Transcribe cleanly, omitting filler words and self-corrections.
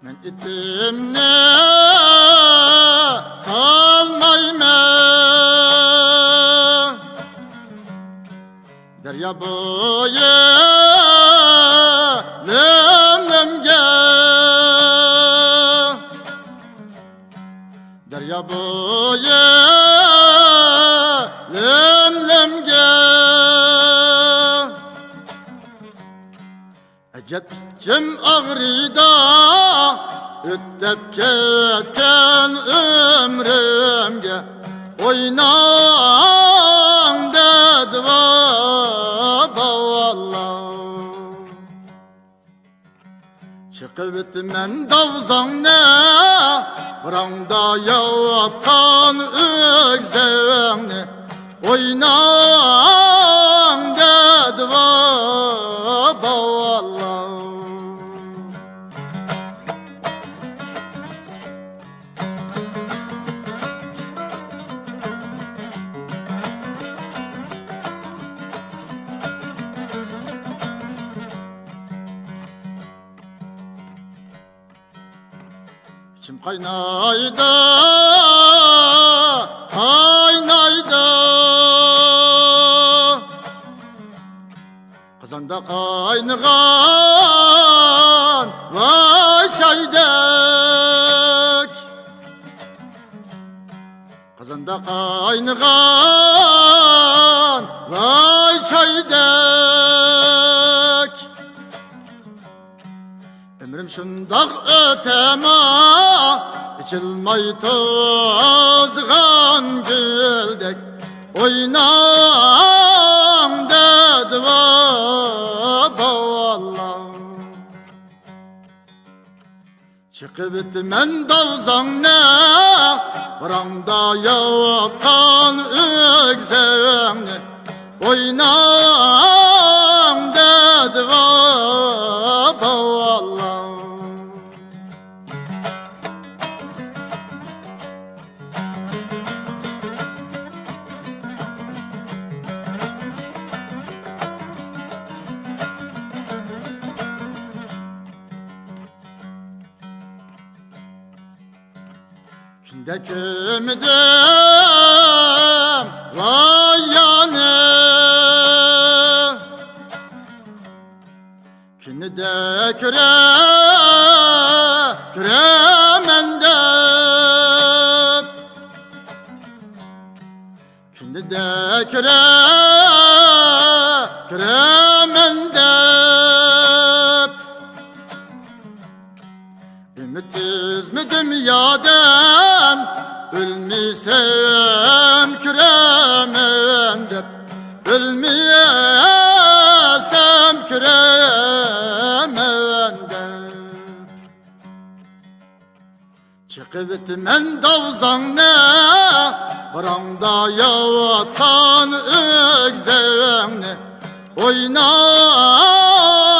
Men itimni salmayman derya boyu lemlemge derya boyu lemlemge ecep içim ağrıda öttep ketken ömrümge oynan dedi baba vallah çıkıp men davzan ne buranda yapkan ökseğni oynan dedi baba vallah İçim kaynaydı, kaynaydı kazanda kaynagan vay çaydek kazanda kaynagan vay çaydek ömrüm şundak ötema içilmay tozgan güldek oynan dedi baba vallah çıkıp men davzan ne buramda yapkan ökseğni oynan dedi baba vallah Kinde kömdüm vay yanı Kini de küremendip Kini de küremendip Ümit üzmedim yaden Ölmesem küremendip Ölmesem küremendip Çıkıp men davzan ne buramda yatkan ökseğni oynar